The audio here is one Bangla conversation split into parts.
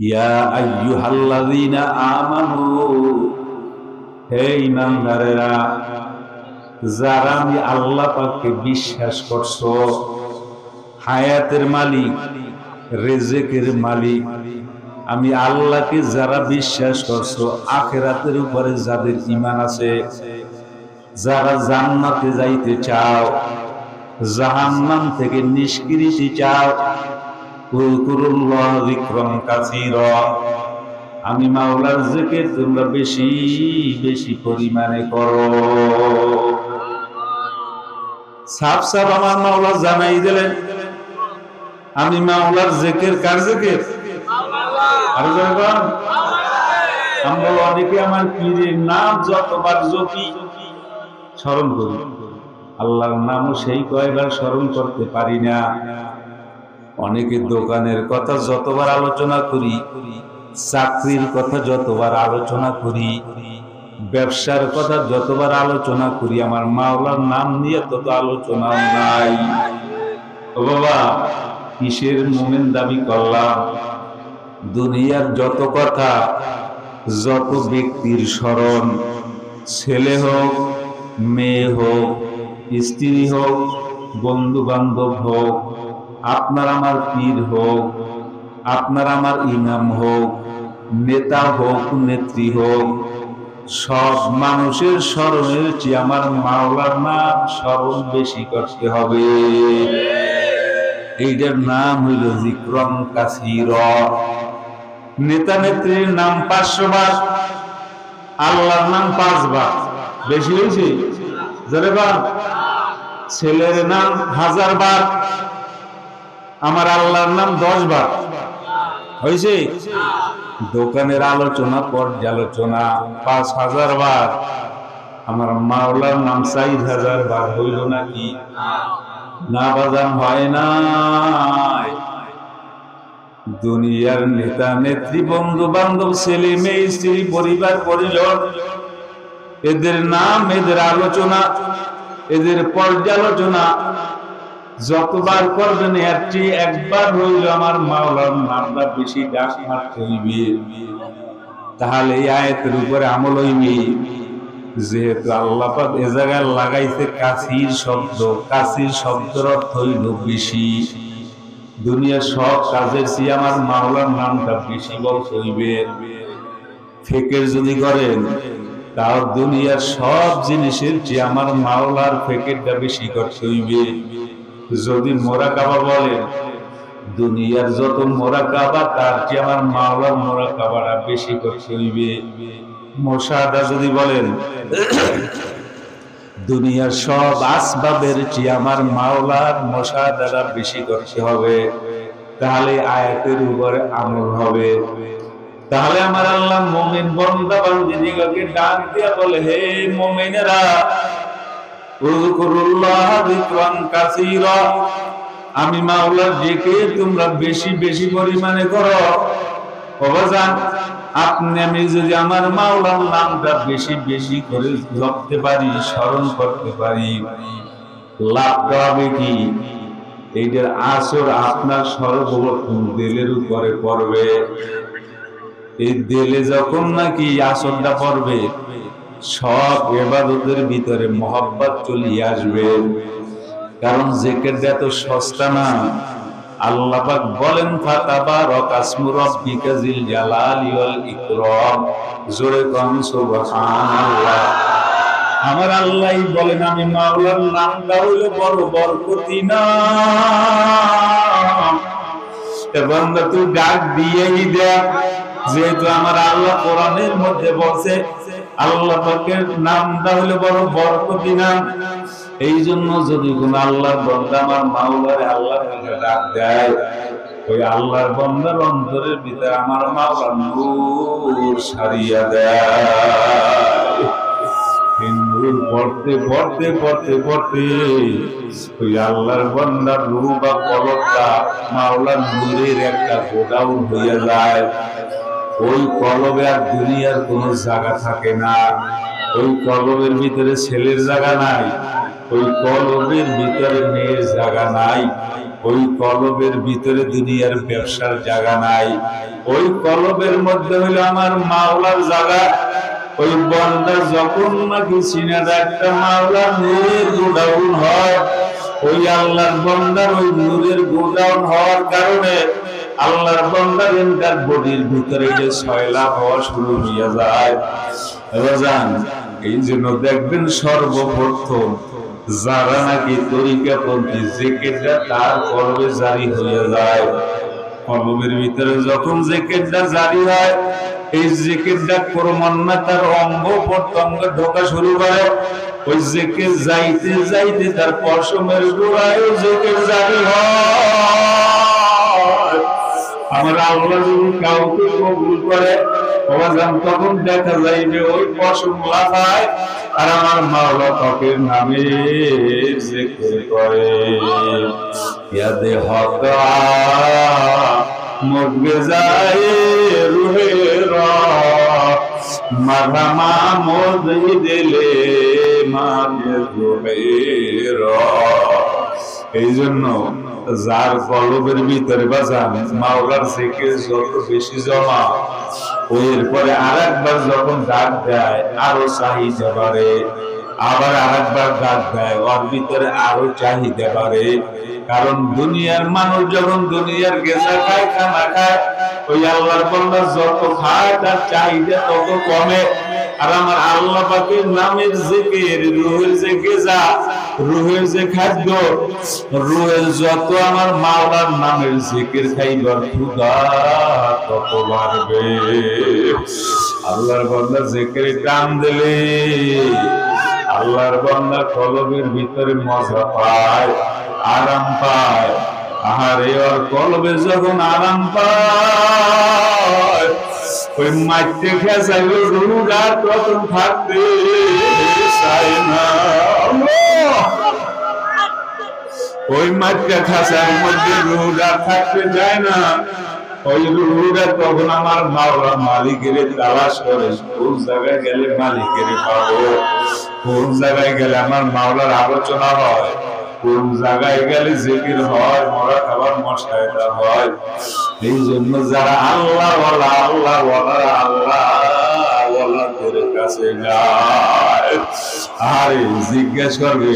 ইয়া আইয়ুহাল্লাযীনা আমানু, হে ঈমানদারেরা, যারা আমি আল্লাহ পাককে বিশ্বাস করছো, হায়াতের মালিক, রিজিকের মালিক আমি আল্লাহকে যারা বিশ্বাস করছো, আখিরাতের উপরে যাদের ঈমান আছে, যারা জান্নাতে যাইতে চাও, জাহান্নাম থেকে নিষ্কৃতি চাও, উযকুরুল্লাহ যিকরান কাসীরা, আমি মাওলার জিকির তোমরা বেশি বেশি পরিমাণে করো। সাফ সাফ আমার মাওলা জানাই দিলেন, আমি মাওলার জিকির, কার জিকির? আর যখন আমরা অনেকে আমার পীরের নাম যতবার জপি, স্মরণ করি, আল্লাহর নামও সেই কয়বার স্মরণ করতে পারি না। অনেকে দোকানের কথা যতবার আলোচনা করি, চাকরির কথা যতবার আলোচনা করি, ব্যবসার কথা যতবার আলোচনা করি, আমার মাওলার নাম নিয়ে তত আলোচনা নাই। ও বাবা, কিসের মুমিন দাবি করলাম? দুনিয়ার যত কথা, যত ব্যক্তির স্মরণ, ছেলে হোক, মেয়ে হোক, স্ত্রী হোক, বন্ধু বান্ধব হোক, আপনার আমার পীর হোক, আপনার আমার ইমাম হোক, নেতা হোক, নেত্রী হোক, সব মানুষের স্মরণের চেয়ে আমার মাওলার নাম স্মরণ বেশি করতে হবে। এইটার নাম হইল যিকরান কাসীরা। নেতা নেত্রীর নাম 500 বার, আল্লাহর নাম 5 বার, বেশি হয়েছে? জোরে বল। ছেলের নাম 1000 বার, আমার আল্লাহর নাম 10 বার, হয়েছে? দোকানের আলোচনা, পর্যালোচনা 5000 বার, আমার মাওলার নাম 4000 বার, হইল নাকি? না বাজান, হয় না। দুনিয়ার নেতা নেত্রী, বন্ধু বান্ধব, ছেলে মেয়ে, স্ত্রী, পরিবার পরিজন, এদের নাম, এদের আলোচনা, এদের পর্যালোচনা যতবার করবেন এর চেয়ে একবার হইল আমার মাওলার নামটা বেশি ডাক মারতে হইবে। তাহলে এই আয়াতের উপরে আমল হইবে। যেহেতু আল্লাহ পাক এ জায়গায় লাগাইছে কাসীর শব্দ, কাসীর শব্দের অর্থ হইল বেশি। দুনিয়ার সব কাজের চেয়ে আমার মাওলার নামটা বেশি বলতে হইবে। ফিকির যদি করেন, তাও দুনিয়ার সব জিনিসের চেয়ে আমার মাওলার ফিকিরটা বেশি করতে হইবে। যদি মুরাকাবা বলেন, দুনিয়ার যত মুরাকাবা তার চেয়ে আমার মাওলার মুরাকাবাটা বেশি করতে হইবে। মুশাহাদা যদি বলেন, দুনিয়ার সব আসবাবের চেয়ে আমার মাওলার মুশাহাদাটা বেশি করতে হবে। তাহলে আয়াতের উপরে আমল হবে। তাহলে আমার আল্লাহ মুমিন বান্দা বান্দীদেরকে ডাক দিয়া বলে, হে মুমিনেরা, উযকুরুল্লাহ যিকরান কাসীরা, আমি মাওলার জিকির তোমরা বেশি বেশি পরিমাণে করো। বাবাজান, আপনি আমি যদি আমার মাওলার নামটা বেশি বেশি করে জপতে পারি, স্মরণ করতে পারি, লাভটা হবে কি? এইটার আসর আপনার সর্বপ্রথম দিলের উপরে পড়বে। এই দিলে যখন নাকি আসরটা পড়বে, সব ইবাদতের ভিতরে মহব্বত চলে আসবে। কারণ জিকিরটা এত সস্তা না। আল্লাহ পাক বলেন, ফাতাবারাকা ইসমু রাব্বিকা যিল জালালি ওয়াল ইকরাম। জোরে কোন সুবহানাল্লাহ। আমার আল্লাহই বলেন, আমি মাওলার নামটা হইল বড় বরকতি নাম। বান্দা তুই ডাক দিয়েই দেখ, যেহেতু আমার আল্লাহ কোরআনের মধ্যে বলছে আল্লাহ পাকের নামটা হলো বড় বরকতি নাম। এই জন্য যদি কোন আল্লাহর বান্দা আমার মাওলারে আল্লাহর কাছে ডাক দেয়, ওই আল্লাহর বান্দার অন্তরের ভিতরে আমার মাওলা নূর সারিয়া দেয়। নূর পড়তে পড়তে পড়তে পড়তে ওই আল্লাহর বান্দার রূহ বা কলবটা মাওলার নূরের একটা গোডাউন হইয়া যায়। ওই কলবে আর দুনিয়ার কোন জায়গা থাকে না। ওই কলবের ভিতরে ছেলের জায়গা নাই, ওই কলবের ভিতরে মেয়ের জায়গা নাই, ওই কলবের ভিতরে দুনিয়ার ব্যবসার জায়গা নাই, ওই কলবের মধ্যে হইল আমার মাওলার জায়গা। ওই বান্দা যখন নাকি সিনাতে একটা মাওলার নূরের গোডাউন হয়, ওই আল্লাহর বান্দার ওই নূরের গোডাউন হওয়ার কারণে আল্লাহর বান্দার এন্টার বডির ভিতরে যে সয়লা হওয়া শুরু হইয়া যায়। রাজান, এই জন্য দেখবেন সর্বপ্রথম যারা নাকি তরিকাপন্থী জিকিরটা তার কলবে জারি হইয়া যায়, কলবের ভিতরে যখন জিকিরটা জারি হয়, এই জিকিরটা ক্রমান্বয়ে তার অঙ্গ প্রত্যঙ্গ ঢোকা শুরু করে। ওই জিকির যাইতে যাইতে তার পশমের গোড়ায় জিকির জারি হয়। আমার আল্লাহ যদি কাউকে কবুল করে তখন দেখা যাইবে ওই পশম লাফায় আর আমার মাওলা পাকের নামে জিকির করে। ইয়াদে হক মুগবে যায় রুহে রা মারহামা মোদি দিলে মানে রুহে রা। এই জন্য যার কলবের ভিতরে বাজান মাওলার জিকির যত বেশি জমা, এরপরে আরেকবার যখন ডাক দেয় আরো চাহিদা বাড়ে, আবার আরেকবার ডাক দেয় ওর ভিতরে আরো চাহিদা বাড়ে। কারণ দুনিয়ার মানুষ যখন দুনিয়ার গেজা খায়, খানা খায়, ওই আল্লাহর বান্দা যত খায় তার চাহিদা তত কমে। আর আমার আল্লাহ পাকের নামের জিকির, রুহের যে গেজা, রুহের যে খাদ্য, রুহের যত আমার মাওলার নামের জিকির খাইবার ক্ষুধা তত বাড়বে। আল্লাহর বান্দা জিকিরে টান দিলে আল্লাহর বান্দা কলবের ভিতরে মজা পায়, আরাম পায়। আহারে ওর কলবে যখন আরাম পায়, ওই মাইতে খেসাইল রুগা তখন থাকতে চায় না। ওই মাইতে খাসার মধ্যে রুগা থাকতে যায় না। ওই রুগা তখন আমার মাওলা মালিকের তালাশ করে, কোন জায়গায় গেলে মালিকের পাবো, কোন জায়গায় গেলে আমার মাওলার আলোচনা হয়, কোন জায়গায় গেলে জিকির হয়, মরা খাবার মশাইটা হয়। এই জন্য যারা আল্লাহ ওয়ালা, আল্লাহ ওয়ালা, আল্লাহ ওয়ালাদের কাছে যায়, আরে জিজ্ঞেস করবে,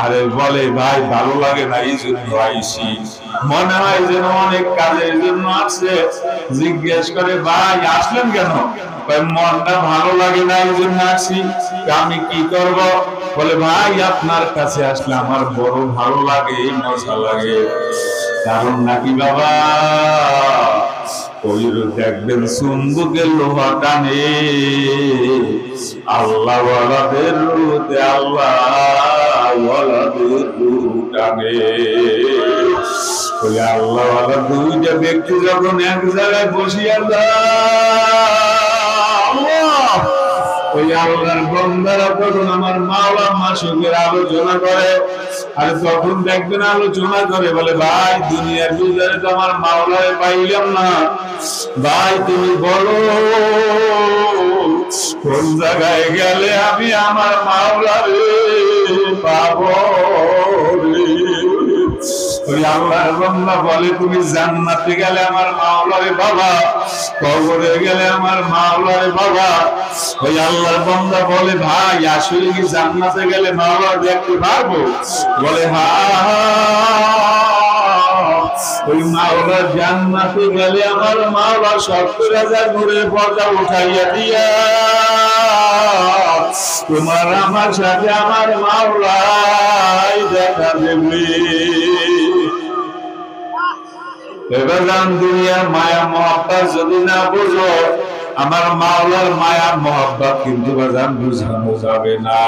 আরে বলে ভাই ভালো লাগে না এই জন্য আইসি, মনে হয় যেন অনেক কাজের জন্য আসছে। জিজ্ঞেস করে ভাই আসলেন কেন? মনটা ভালো লাগে না এই জন্য আসি। আমি কি করব? বলে ভাই আপনার কাছে আসলে আমার বড় ভালো লাগে, মজা লাগে। কারণ নাকি বাবা ওই দেখবেন চুম্বকের লোহা টানে, আল্লাহ ওয়ালাদের রুতে আল্লাহ ওয়ালাদের রুহ টানে। ওই আল্লাহ ওয়ালা দুইটা ব্যক্তি যখন এক জায়গায় বসিয়া যায়, ওই আল্লাহর বান্দারা তখন আমার মাওলা মাসুকের আলোচনা করে। আর তখন দেখবেন আলোচনা করে বলে ভাই দুনিয়ার ভিতরে তো আমার মাওলারে পাইলাম না, ভাই তুমি বলো কোন জায়গায় গেলে আমি আমার মাওলারে পাবো। ওই আল্লাহর বান্দা বলে তুমি জান্নাতে গেলে আমার মাওলারে বাবা, কবরে গেলে আমার মাওলারে বাবা। ওই আল্লাহর বান্দা বলে ভাই আসলে কি জান্নাতে গেলে মাওলা দেখতে পারবো? বলে ওই মাওলা জান্নাতে গেলে আমার মাওলা 70,000 নূরের পর্দা উঠাইয়া দিয়া তোমার আমার সাথে আমার মাওলাই দেখা দেবে। এবার দুনিয়ার মায়া মহব্বত যদি না বুঝো, আমার মাওলার মায়া মহব্বত কিন্তু বাজান বুঝানো যাবে না।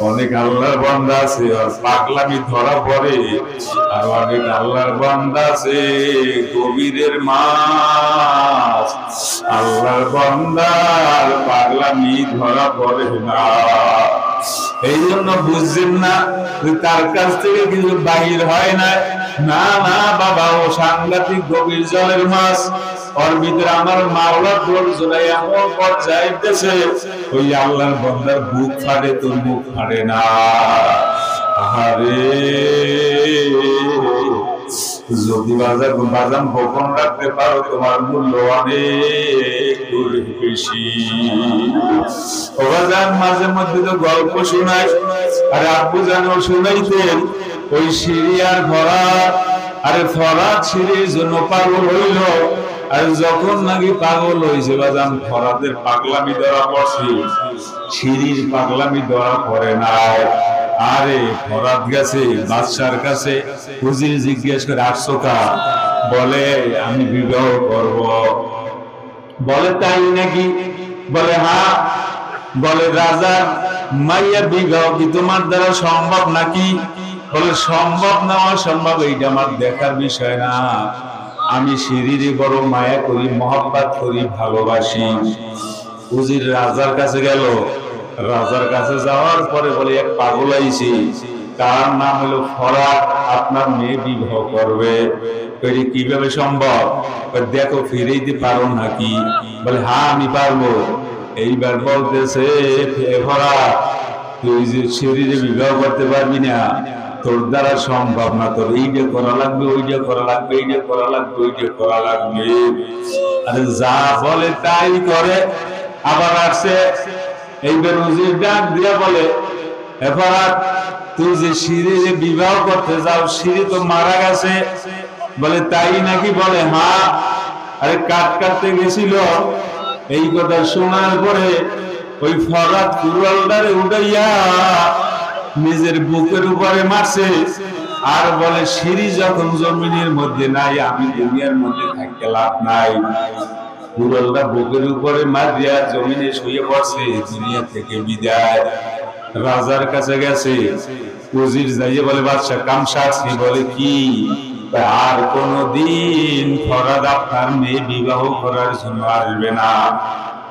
অনেক আল্লাহর বান্দা আছে আর পাগলামি ধরা পড়ে, আর অনেক আল্লাহর বান্দা আছে গভীরের মাছ। আল্লাহর বান্দার পাগলামি ধরা পড়ে না। এই জন্য বুঝছেন না তার কাছ থেকে কিছু বাহির হয় না। না না বাবা, ও সাংঘাতিক গভীর জলের মাছ। ওর ভিতরে আমার মাওলা দোলজোড়ায় এমন পর্যায়ে যাইতেছে ওই আল্লাহর বান্দার বুক ফাটে, তোর মুখ ফাটে না। আরে যদি বাজান গোপন রাখতে পারো তোমার মূল্য অনেক বেশি। ও বাজান মাঝে মধ্যে তো গল্প শোনাই, আর আব্বু জানো শুনাইতেন ওই সিরিয়ার ফরাত, আরে ফরাত সিঁড়ির জন্য পাগল হইল, আর যখন নাকি পাগল হয়েছে বাজান ফরাতের পাগলামি ধরা পড়ছে, সিঁড়ির পাগলামি ধরা পড়ে নাই। আরে ফরাত গেছে বাদশার কাছে, হুজুর জিজ্ঞেস করে আসছো কা? বলে আমি বিবাহ করব। বলে তাই নাকি? বলে হ্যাঁ। বলে রাজার মাইয়া বিবাহ কি তোমার দ্বারা সম্ভব নাকি? বলে সম্ভব না অসম্ভব এইটা আমার দেখার বিষয় না, আমি সিঁড়িরে বড় মায়া করি, মহব্বত করি, ভালোবাসি। হুজুর রাজার কাছে গেল, রাজার কাছে যাওয়ার পরে বলে এক পাগল আইছি, তার নাম হলো ফরাত, আপনার মেয়ে বিবাহ করবে। কিভাবে সম্ভব? দেখো ফিরেইতে পারো নাকি? বলে হ্যাঁ আমি পারবো। এইবার বলতেছে ফরাত তুই যে শরীরে বিবাহ করতে পারবি না, তোর দ্বারা সম্ভব না, তোর এইটা করা লাগবে, ওইটা করা লাগবে, এইটা করা লাগবে, ওইটা করা লাগবে। আরে যা বলে তাই করে। আবার আসছে এইবার হুজুর ডাক দিয়া বলে ফরাত তুই যে সিঁড়িরে বিবাহ করতে যাও, সিঁড়ি তো মারা গেছে। বলে তাই নাকি? বলে হ্যাঁ। আরে কাটতে গেছিল। এই কথা শোনার পরে ওই ফরাত কুড়ালটারে উঠাইয়া নিজের বুকের উপরে মারছে, আর বলে সিঁড়ি যখন জমিনের মধ্যে নাই, আমি দুনিয়ার মধ্যে থাকতে লাভ নাই। কুড়ালটা বুকের উপরে মারিয়া জমিনে শুয়ে পড়ছে, দুনিয়া থেকে বিদায়। রাজার কাছে গেছে, উজির যাইয়ে বলে বাদশা কাম সারছি। বলে কি? আর কোনদিন ফরাত আপনার মেয়ে বিবাহ করার জন্য আসবে না।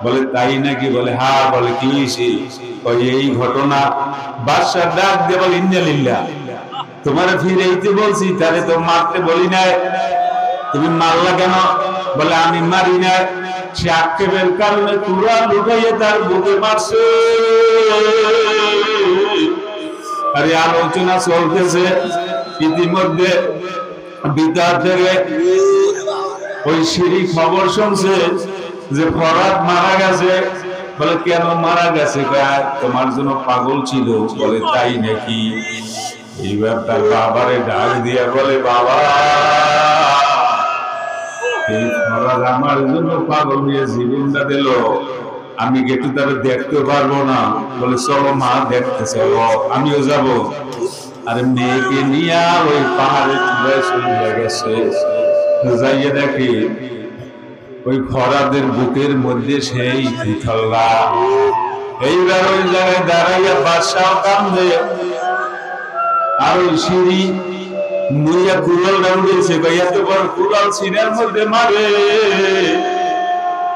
বলে তাই নাকি? বলে হ্যাঁ। বলে কি হয়েছে? এই ঘটনা। বাদশা ডাক দিয়ে বলে ইন্না লিল্লাহ, তোমার ফিরেইতে বলছি, তারে তো মারতে বলি নাই, তুমি মারলা কেন? বলে আমি মারি নাই, সে আক্ষেপের কারণে কুড়াল লুকাইয়ে তার বুকে মারছে। আরে আলোচনা চলতেছে, ইতিমধ্যে ভিতর থেকে ওই সিঁড়ি খবর শুনছে যে ফরাত মারা গেছে। বলে কেন মারা গেছে? তোমার জন্য পাগল ছিল। বলে তাই নাকি? এইবার তার বাবারে ডাক দিয়া বলে বাবা এই ফরাত আমার জন্য পাগল হয়ে জীবনটা দিল, আমি একটু তারা দেখতে পারবো না। বলে চলো মা দেখতে চলো, আমিও যাব। আরে মেয়েকে নিয়ে ওই পাহাড়ে চলে গেছে, যাইয়ে দেখি ওই ফরাদের বুকের মধ্যে সেই পিঠল্লা। এইবার ওই জায়গায় দাঁড়াইয়া বাদশাহ কান্দে, আর ওই সিঁড়ি মুইয়া কুড়ালটা উঠেছে, এত বড় কুড়াল সিঁড়ির মধ্যে মারে।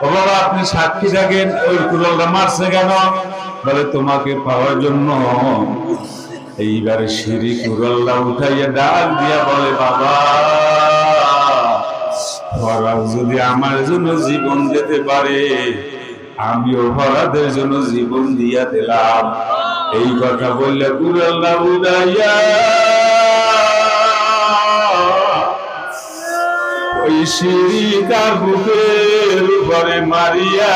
ও বাবা আপনি সাক্ষী থাকেন, ওই কুড়ালটা মারছে কেন? বলে তোমাকে পাওয়ার জন্য। এইবারে সিঁড়ি কুড়ালটা উঠাইয়া ডাক দিয়া বলে বাবা ফরাত যদি আমার জন্য জীবন দিতে পারে, আমিও ফরাতের জন্য জীবন দিয়া দিলাম। এই কথা বললে কুড়ালটা উঠাইয়া ওই সিঁড়ি তার বুকের উপরে মারিয়া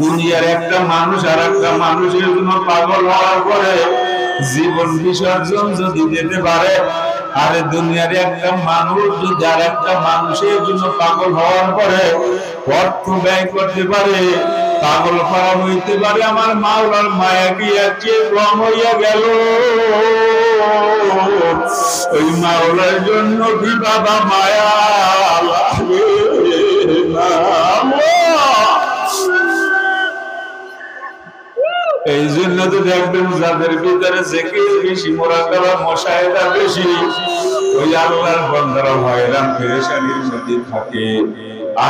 দুনিয়ার একটা মানুষ আর একটা মানুষের জন্য পাগল হওয়ার পরে জীবন বিসর্জন যদি দিতে পারে, আরে দুনিয়ার একটা মানুষ যদি আর একটা মানুষের জন্য পাগল হওয়ার পরে অর্থ ব্যয় করতে পারে, পাগল করা হইতে পারে, আমার মাওলার মায়া কি আছে কম হইয়া গেল? ওই মাওলার জন্য কি বাবা মায়া লাগে না? এই জন্য তো দেখবেন যাদের ভিতরে জিকির বেশি, মুরাকাবা মুশাহিদা বেশি, ওই আল্লাহর বান্দারা হয়রান পেরেশানির মধ্যে থাকে।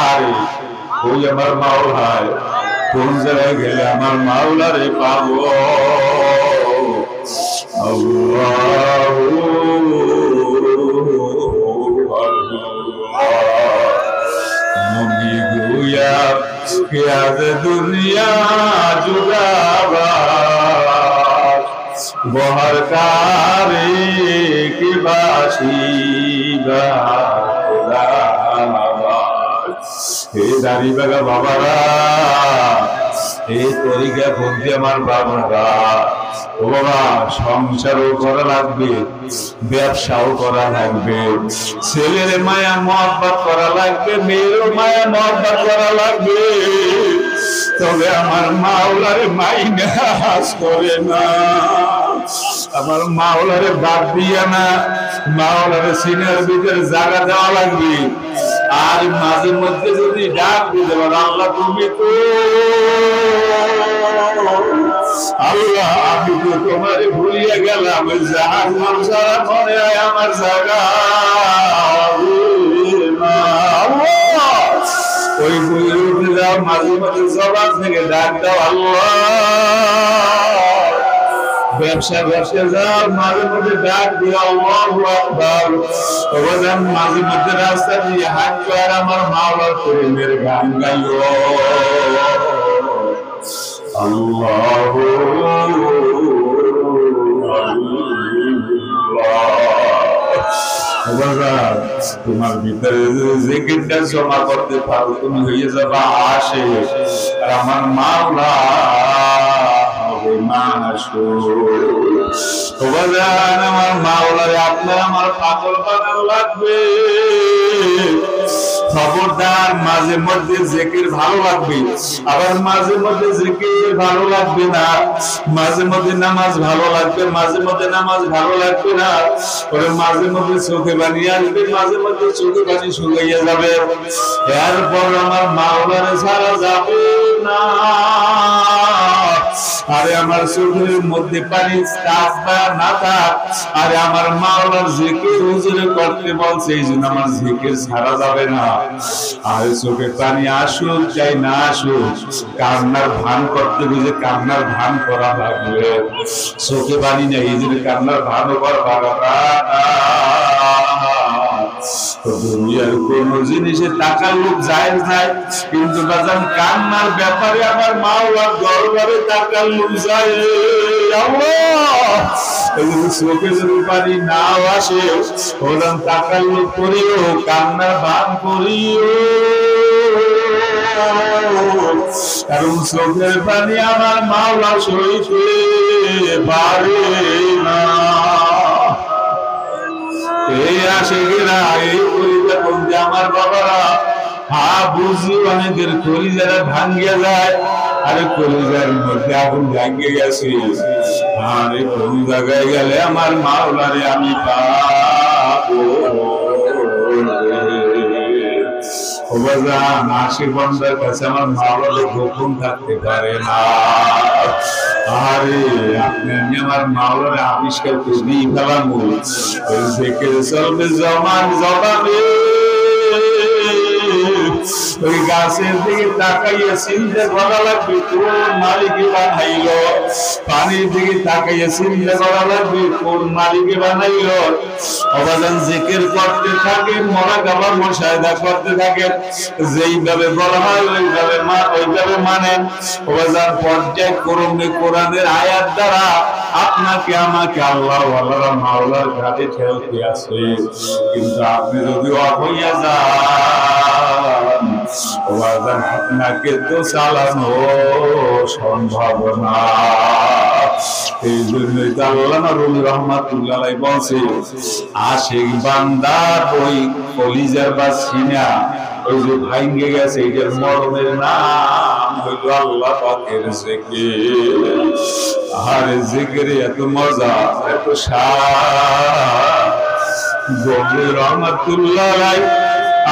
আর ওই আমার মাওলায় কোন জায়গায় গেলে আমার মাওলারে পাবো? আল্লাহু নবী গুয়া কিয়াদ দুনিয়া জুগাবার বহর কারে কি বাসিবা হে দাড়ি বাগা বাবারা, এই তরিকা বলতে আমার বাবারা, ও বাবা সংসারও করা লাগবে, ব্যবসাও করা লাগবে, ছেলের মায়া মহব্বত করা লাগবে, মেয়েরও মায়া মহব্বত করা লাগবে। তবে আমার মাওলারে মাইনাস করে না, আমার মাওলারে বাদ দিয়া না, মাওলারে সিনার ভিতরে জায়গা দেওয়া লাগবে। আর মাঝে মধ্যে যদি ডাক দিতে পারো, আল্লাহ তুমি তো, আল্লাহ আমি তো তোমারে ভুলিয়ে গেলাম, জাহান্নাম ছাড়া মনে হয় আমার জায়গা। ওই বইয়ের উঠে যাও, মাঝে মাঝে জবান থেকে ডাক দাও আল্লাহ। ব্যবসা যাও, মাঝে মধ্যে ডাক দিও আল্লাহু আকবার। ওবাজান মাঝে মধ্যে রাস্তা দিয়ে হাঁটছো আর আমার মাওলার প্রেমের গান গাইও আল্লাহু আল্লাহ। তোমার ভিতরে জিকিরটা জমা করতে পারো, তুমি হয়ে যাবা আশিক, আর আমার মাওলা হবে মাশহুর। আমার মাওলারে আপনার আমার পাগল বানানো লাগবে। খবরদার, মাঝে মধ্যে জিকির ভালো লাগবে, আবার মাঝে মধ্যে জিকির ভালো লাগবে না, মাঝে মধ্যে নামাজ ভালো লাগবে, মাঝে মধ্যে নামাজ ভালো লাগবে না, ওরে মাঝে মধ্যে চোখে পানি আসবে, মাঝে মধ্যে চোখে পানি শুকাইয়া যাবে। এরপর আমার মাওলারে ছাড়া যাবে না। আরে আমার চোখের মধ্যে পানি থাক বা না থাক, আরে আমার মাওলার জিকির হুজুরে করতে বলছে, এই জন্য আমার জিকির ছাড়া যাবে না। আরে চোখে পানি আসুক চাই না আসুক, কান্নার ভান করতে বুঝে কান্নার ভান করা লাগবে। চোখে পানি নেই, এই জন্য কান্নার ভানও করবা না। দুনিয়ার কোন জিনিসে টাকার লোক যায় যায়, কিন্তু বাজান কান্নার ব্যাপারে আমার মাওলার দরবারে টাকার লোক যায়। চোখে যদি পানি নাও আসে, ওরকম টাকার লোক করিও, কান্নার ভান করিও, কারণ চোখের পানি আমার মাওলা সইতে পারে না। এই আশিকেরা, এই কলিজা বন্ধু আমার বাবারা, বুঝি অনেকের কলিজারা ভাঙ্গিয়া যায়। আরে কলিজার মধ্যে আগুন ভাঙ্গে গেছে, আর এই কলিজা গায়ে গেলে আমার মাওলারে আমি পাবো। আশিক বান্দার কাছে আমার মাওলারে গোপন থাকতে পারে না। আরে আপনি আমার মাওলারে আবিষ্কার করে ফেলাম, চলবে জমান জবাবে। ওই গাছের দিকে তাকাইয়া চিন্তা করা লাগবে কোন মালিকে বানাইল, পানির দিকে তাকাইয়া চিন্তা করা লাগবে কোন মালিকে বানাইল। অবাদান জিকির করতে থাকে, মরা গাবার মুশাহিদা করতে থাকে, যেইভাবে বলা হয় ওইভাবে মানেন। অবাদান পর্যায়ক্রমে কোরআনের আয়াত দ্বারা আপনাকে আমাকে আল্লাহ ওয়ালারা মাওলার ঘাটে ঠেলতে আছে। কিন্তু আপনি যদি অহইয়া যান, আপনাকে তো চালানো সম্ভব না। এই জন্যই তো আল্লাহ নবী রাহমাতুল্লাহ বলছে, আশিক বান্দার ওই কলিজার বা সিনা ওই যে ভাঙ্গে গেছে, এটার মরণের নাম হইল আল্লাহ পাকের জিকির। আর জিকিরে এত মজা, এত স্বাদ। রহমাতুল্লাহ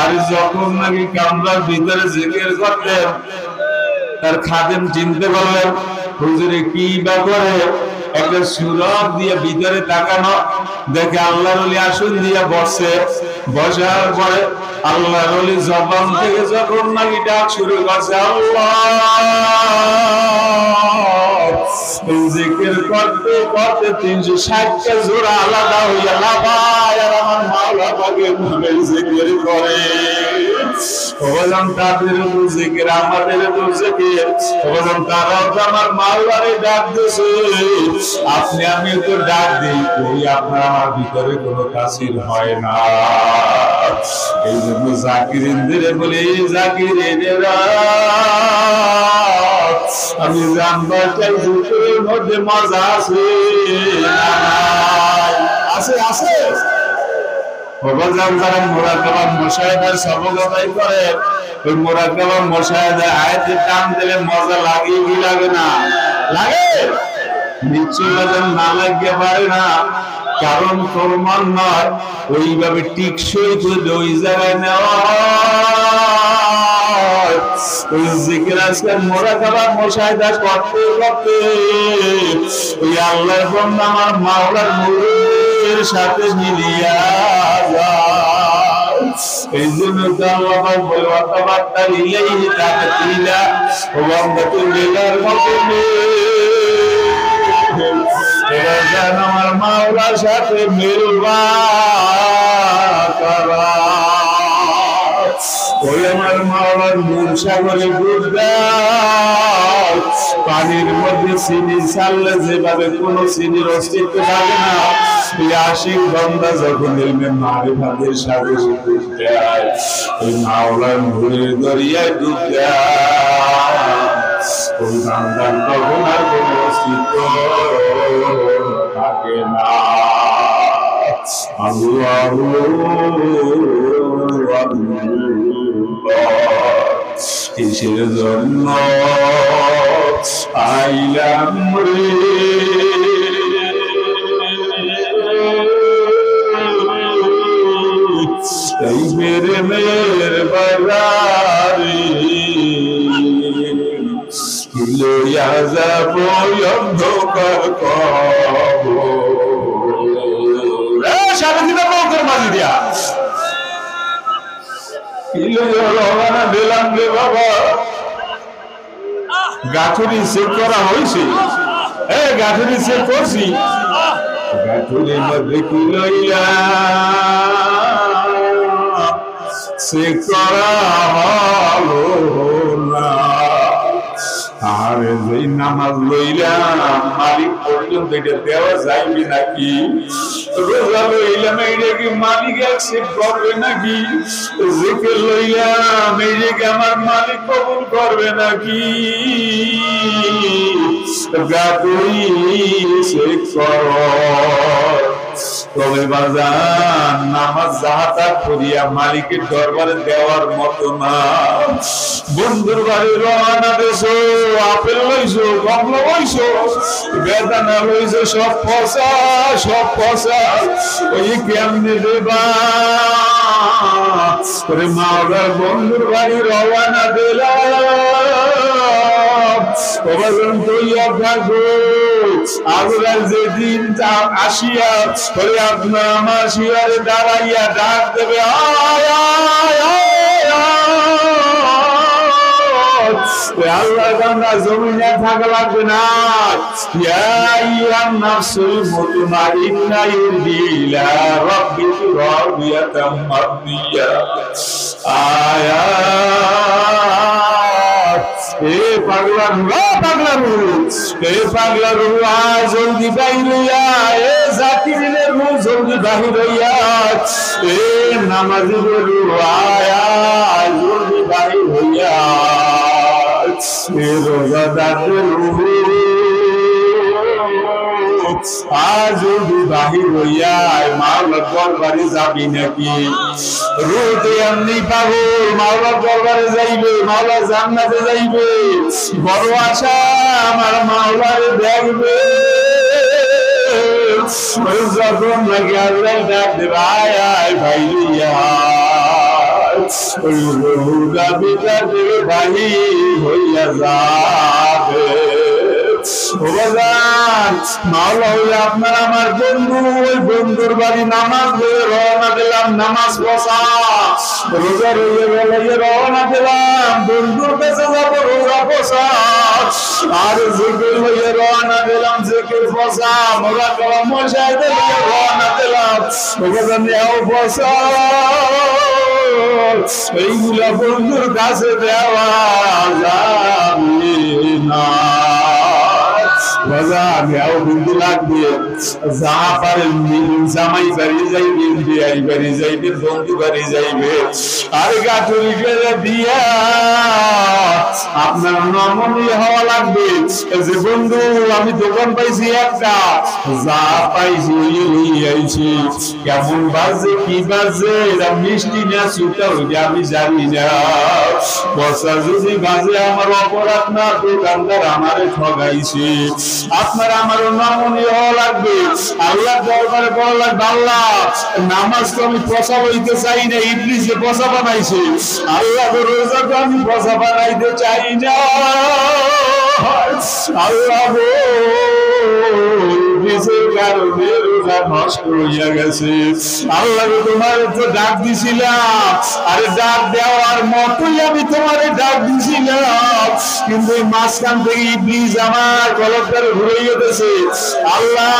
আর যখন নাকি কামরার ভিতরে জিকির করতেন, তার খাদেম চিনতে পারলেন হুজুরে কি বা করে, একটা সুরত দিয়ে ভিতরে তাকানো, দেখে আল্লাহর ওলি আসন দিয়ে বসে, বসার পরে আল্লাহর ওলি জবান থেকে যখন নাকি ডাক শুরু করছে আল্লাহ, জিকির জিকির করতে করতে 360টা জোড়া আলাদা হইয়া লাফায় আর আমার মাওলা পাকের নামের জিকির করে। ওজন তাদের জিকির আমাদের জিকির, ওজন তারাও তো আমার মাওলারে ডাক দিছে। আপনি আমি তো ডাক দিই, কই আপনার আমার ভিতরে কোনো তাসির হয় না। এই জন্য জাকিরিনদের বলি জাকিরিনেরা, আমি জানবার চাই জিকিরের মধ্যে মজা আছে আছে আছে। যারা মুরাকাবা মুশাহিদা সবগতাই করে, ওই মুরাকাবা মুশাহিদা আয়াতে টান দিলে মজা লাগে কি লাগে না? লাগে, নিশ্চয় না লাগতে পারে না। কারণ প্রমাণ নয়, ওইভাবে টিকসই করে ওই জায়গায় নেওয়া ওই জিকির আজকাল মুরাকাবা মুশাহিদা করতে করতে ওই আল্লাহর বান্দা আমার মাওলার নূরের সাথে মিলিয়া যায়। এই জন্য আল্লাহ পাক বলে ওয়াতাবাত্তাল ইলাইহি তাবতিলা, ও বান্দা তুমি লিলার মতো এরা যেন আমার মাওলার সাথে মিলবা করা। ওই আমার মাওলার নূর সাগরে ডুব দাও, পানির মধ্যে চিনি ছাড়লে যেভাবে কোনো চিনির অস্তিত্ব থাকে না, এই আশিক বান্দা যখন ইলমে মারিফাতের সাথে ডুব দেয়, ওই মাওলার নূরের দরিয়ায় ডুব দেয়, ওই বান্দার তখন আর কোনো অস্তিত্ব থাকে না। আল্লাহু কিসের জন্য আইলাম রে, এই মেরে মের বাজারে লইয়া যাব অন্ধকার কবর। সারাদিন বউকের মাঝে দিয়া রওনা দিলাম রে বাবা। গাঠুরি চেক করা হয়েছে, গাঠুরি চেক করছি, গাঠুরির মধ্যে কি লইয়া চেক করা হলো না। আর যেই নামাজ লইলাম মালিক পর্যন্ত এটা দেওয়া যাইবে নাকি? রোজা লইলাম এইটা কি মালিক অ্যাকসেপ্ট করবে নাকি? জিকির লইলাম এইটা কি আমার মালিক কবুল করবে নাকি? গাতুই চেক করো। তবে বাজান নামাজ যাহাতা করিয়া মালিকের দরবারে দেওয়ার মতো না। বন্ধুর বাড়ি রওনা দেছো, আপেল লইছো, কমলা লইছো, বেদানা লইছো, সব ফসা সব ফসা, ওই কেমনে দেবা? ওরে মাওলার বন্ধুর বাড়ি রওনা দিলাম, আগুরার যেদিন আসিয়া ওরে আপনার আমার শিয়ারে দাঁড়াইয়া ডাক দেবে, আল্লাহ বান্দা জমিনে থাকা লাগবে না। ইয়া আইয়ুহান নাফসুল মুতমাইন্না ইরজিলা রাব্বিকি রাদিয়াতাম মারদিয়া। এ পাগলা রুলা, পাগলা রুল, এ পাগলা রুলা জলদি বাহির হইয়া, এ জাকিরের রুল জলদি বাহির হইয়া, এ নামাজের রুলা জলদি বাহির হইয়া, এ রোজাদারের রুল আজ বাহির হইয়া মাওলার দরবারে যাবি নাকি? রোদে এমনি পাগল মাওলার দরবারে যাইবে, মাওলা জান্নাতে যাইবে, বড় আশা আমার মাওলারে দেখবে। যখন নাকি আল্লাহ ডাক দেবে, আয় আয় ভাই বাহির হইয়া যাবে। মাওলা হইলে আপনার আমার বন্ধু, ওই বন্ধুর বাড়ি নামাজ হয়ে রওনা দিলাম, নামাজ বসা রোজা রইয়ে বেলাইয়ে রওনা দিলাম, বন্ধুর কাছে যাবো রোজা বসা। আর জিকির লইয়া রওনা দিলাম, জিকির বসা মোরা কলা মশাইতে লইয়া রওনা দিলাম, ওখানে নেও বসা এইগুলা বন্ধুর কাছে দেওয়া যাবে না। বন্ধু লাগবে, যা পারেন জামাই বাড়ি যাইবে, বিয়াই বাড়ি যাইবে, বন্ধু বাড়ি যাইবে, আর গাঠুরি করে দিয়া আপনার নমনীয় হওয়া লাগবে যে বন্ধু আমি দোকান পাইছি একটা, যা পাইছি আইছি, কেমন বাজে কি বাজে, এরা মিষ্টি না সুটা ওইটা আমি জানি না, বসা যদি বাজে আমার অপরাধ না, দোকানদার আমারে ঠগাইছে। আপনার আমার নমনীয় হওয়া লাগবে, আল্লাহ দরবারে বলা লাগবে আল্লাহ নামাজ তো আমি পচা বইতে চাই না, ইবলিসে পচা বানাইছে, আল্লাহ রোজা তো আমি পচা বানাইতে চাই না, আল্লাহ কারণে রোজা নষ্ট হইয়া গেছে, আল্লাহ তোমার তো ডাক দিছিলাম, আরে ডাক দেওয়ার মতোই আমি তোমার ডাক দিছিলাম, কিন্তু এই মাঝখান থেকে ইবলিস আমার গলতটারে ঘুরাইয়া দিয়েছে, আল্লাহ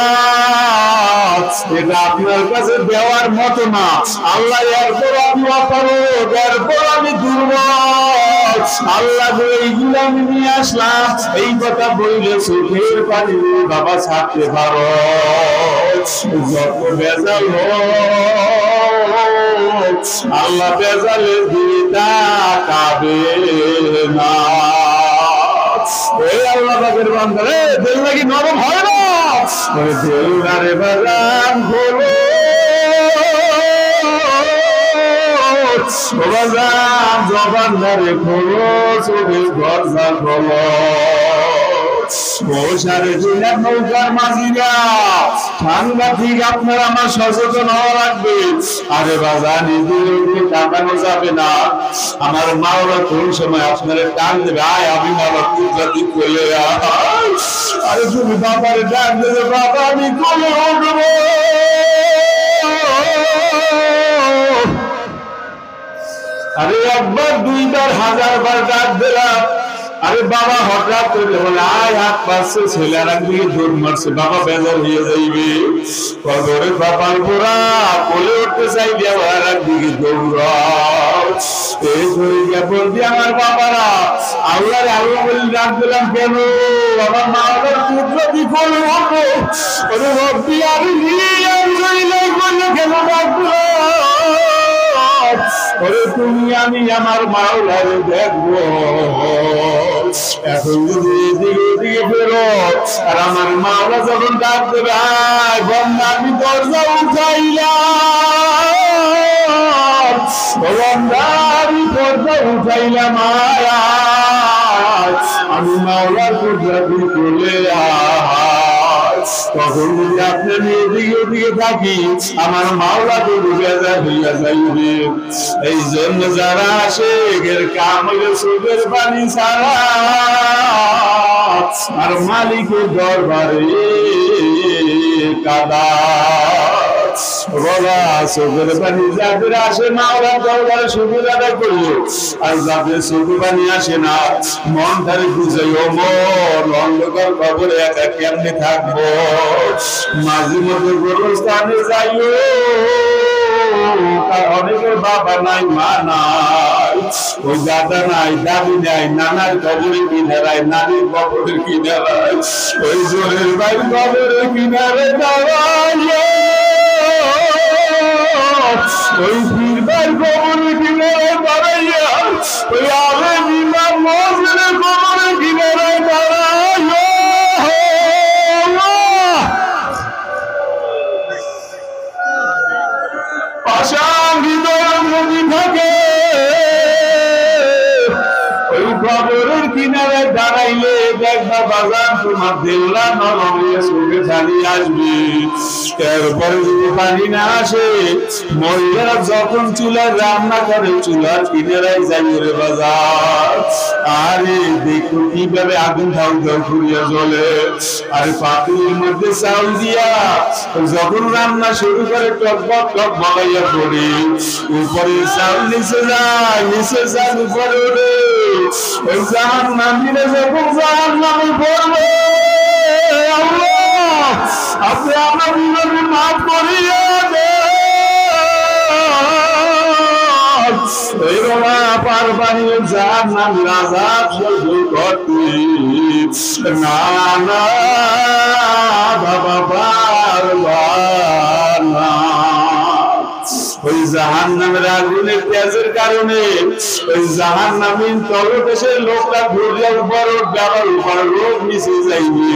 এটা আপনার কাছে দেওয়ার মতো না, আল্লাহ এরপর আমি অপারগ, এরপর আমি দুর্বল, আল্লাহ এইগুলো আমি নিয়ে আসলাম, এই কথা বললে চোখের পানি বাবা ছাড়তে পারো, যত বেজাল আল্লাহ বেজালের দিকে তাকাবে না। ওই আল্লাহ পাকের বান্দা রে, দিল নাকি নরম হয় না, ওই দিল রে বাজান খোলো, বাজান জবান রে খোলো, চোখের দরজা খোলো, নৌকার মাঝিরা সাংঘাতিক, আপনার আমার সচেতন হওয়া লাগবে। আরে বাজান এদিকে তাকানো যাবে না, আমার মাওলা কোন সময় আপনার টান দেবে, আয় আমি মাওলা কুদরতি কোলে, আরে তুমি বাবারে ডাক দেবে, বাবা আমি কোলে উঠবো, আরে একবার দুইবার হাজারবার ডাক দিলাম, আরে বাবা হঠাৎ করে বলে আয় হাত পাচ্ছে, ছেলে আর একদিকে দৌড় মারছে, বাবা বেজার হয়ে যাইবে, কবরে বাবার গোড়া কোলে উঠতে চাইবে, আর একদিকে দৌড়াও, এই ধরে বলবি আমার বাবারা আল্লাহ আল্লাহ বলে ডাক দিলাম, কেন আমার মা বাবার কুদরতি কোলে উঠবো, ওরে রব্বি আমি নিয়ে বললে কেন ডাক দিলাম, ওরে তুমি আমি আমার মাওলারে দেখবো, এখন যদি এদিকে ফেরো, আর আমার মাওলা যখন ডাক দেবে আয় বন্ধা, আমি দরজা উঠাইলাম, বন্ধা আমি দরজা উঠাইলাম, আমি মাওলার কুদরতি কোলে, তখন যদি আপনার এদিকে ওদিকে থাকি আমার মাওলা তো বেজার হইয়া যাইবে। এই জন্য যারা আসে এর কাম হইলে চোখের পানি ছাড়া, আর মালিকের দরবারে কাদা বলা, চোখের পানি যাদের আসে মাওলা দরবারে শুকুর আদায় করলো, আর যাদের চোখের পানি আসে না মন ধারে বুঝাই, ও মন অন্ধকার কবরে একা কেমনে থাকবো, মাঝে মধ্যে গোরস্থানে যাইও, অনেকের বাবা নাই মা নাই, ওই দাদা নাই দাদি নাই, নানার কবরের কিনারায়, নানির কবরের কিনারায়, ওই জোরের ভাই কবরের কিনারে দাঁড়াইয়া, ওই পীর ভাই কবরের কিনারে দাঁড়াইয়া, ওই আলেম ইমাম মসজিদের কবরের কিনারে দাঁড়াইয়া, পাষাণ হৃদয় নদী থাকে, ওই কবরের কিনারে দাঁড়াইলে দেখবা বাজার তোমার দেউলা নরম হয়ে চোখে পানি আসবে, এরপরে যদি পানি না আসে মহিলারা যখন চুলার রান্না করে চুলার কিনারায় যাই রে বাজার, আরে দেখো কিভাবে আগুন ধাউ ধাউ করিয়া জ্বলে, আর পাতিলের মধ্যে চাউল দিয়া যখন রান্না শুরু করে টকবক টক বগাইয়া পড়ে, উপরে চাউল নিচে যায়, নিচে চাল উপরে ওঠে, ওই জাহান্নামীরা যখন জাহান্নামে আমার বানিয়ে জাহান্নামের আযাব সহ্য করতে না না বাবা পারবা না। ওই জাহান্নামের আগুনের তেজের কারণে ওই জাহান্নামীর তলদেশের লোকরা ঘুরলে উপর উঠবে, আবার উপর লোক নিচে যাইবে,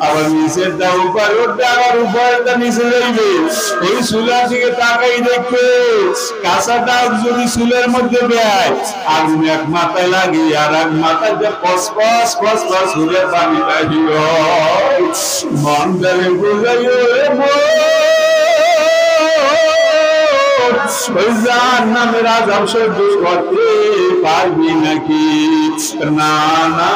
আবার নিচের দা উপর উঠবে, আবার উপরেরটা নিচে যাইবে। ওই চুলার দিকে তাকাই দেখবে, কাঁচা ডাব যদি চুলের মধ্যে দেয় আগুন এক মাথায় লাগে, আর এক মাথায় যে ফসফস ফসফস চুলের পানি লাগিও মন করে বুঝাইও রে ওই জাহান্নামের আযাব সহ্য করতে পারবি নাকি? না না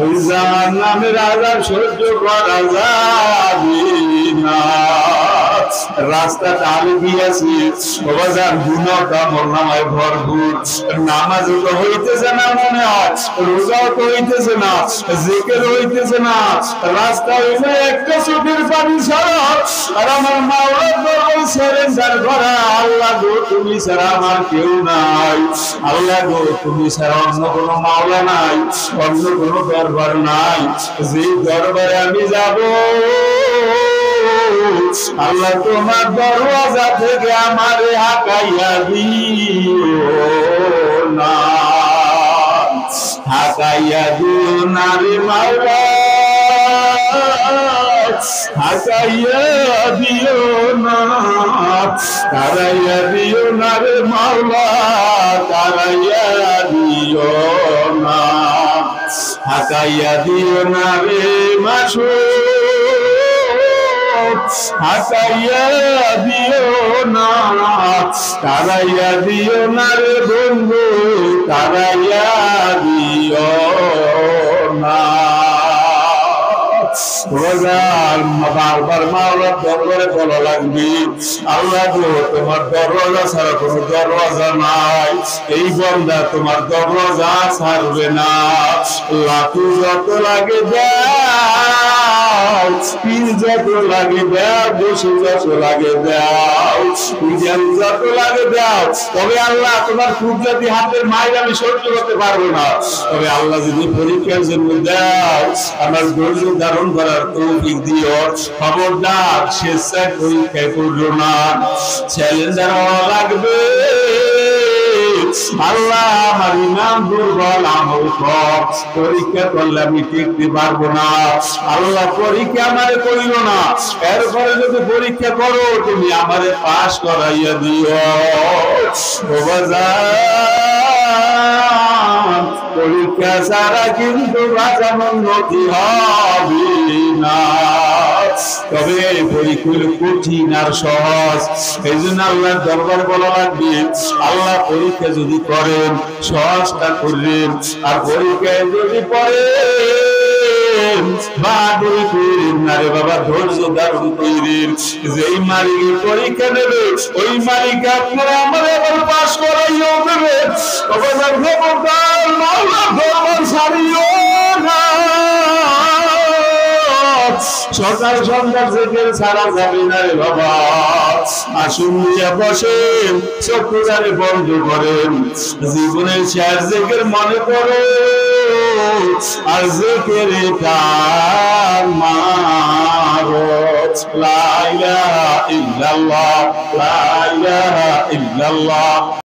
ওই জাহান্নামের আযাব সহ্য করা যাবে না। রাস্তাটা আমি দিয়েছি বাজার গুনাহটা মোর নামায় ভরপুর, নামাজও তো হইতেছে না মনে হয়, রোজাও তো হইতেছে না, জিকির হইতেছে না, রাস্তা হইলে একটা চোখের পানি ছাড়া আর আমার মাওলার দরবারে সারেন্ডার করা। আল্লাহ গো তুমি ছাড়া আমার কেউ নাই, আল্লাহ গো তুমি ছাড়া অন্য কোনো মাওলা নাই, অন্য কোনো দরবার নাই, যে দরবারে আমি যাব আল্লাহ তোমার দরওয়াজা থেকে আমারে হাঁকাইয়া দিও না, হাঁকাইয়া দিও না রে মাওলা, হাঁকাইয়া দিও না, তারাইয়া দিও না রে মাওলা, তারাইয়া দিও না, হাঁকাইয়া দিও না রে মাসুদ, হাঁকাইয়া দিও না, তারাইয়া দিও না রে বন্ধু, তারাইয়া দিও না। বারবার মাওলার দরবারে বলা লাগবে আল্লাহ গো তোমার দরওয়াজা ছাড়া কোনো দরওয়াজা নাই, এই বান্দা তোমার দরওয়াজা ছাড়বে না। লাঠি যত লাগে দাও, পীর যত লাগে দাও, বসে যত লাগে দাও, পূজারি যত লাগে দাও, তবে আল্লাহ তোমার কুদরতি হাতের মায়ের আমি সহ্য করতে পারবো না। তবে আল্লাহ যদি পরীক্ষার জন্য দাও আমার ধৈর্য ধারণ করার তৌফিক দিও। খবরদার স্বেচ্ছায় পরীক্ষায় করলো না, চ্যালেঞ্জার হওয়া লাগবে। আল্লাহ আমার ইমান দুর্বল, আমল কম, পরীক্ষা করলে আমি টিকতে পারবো না। আল্লাহ পরীক্ষা আমারে করিও না, এরপরে যদি পরীক্ষা করো তুমি আমারে পাস করাইয়া দিও। ও বাজার পরীক্ষা ছাড়া কিন্তু বাঁচানোর নথি হবে না। তবে পরীক্ষা কঠিন আর সহজ, এই জন্য আল্লাহর দরবার বলা লাগবে আল্লাহ পরীক্ষা যদি করেন সহজটা করলেন, আর পরীক্ষায় যদি পড়েন বাহাদুরি করেন না রে বাবা, ধৈর্য ধারণ করেন। যেই মালিকের পরীক্ষা নেবে ওই মালিক আপনারা আমার এবার পাস করাইও দেবে। সকাল সন্ধ্যা থেকে ছাড়া যাবে না রে বাবা। আসুন নিয়ে বসেন, চক্ষুদারে বন্ধ করেন, জীবনের শেষ জিকির মনে করো, আর জিকির টান মারো। লা ইলাহা ইল্লাল্লাহ, লা ইলাহা ইল্লাল্লাহ।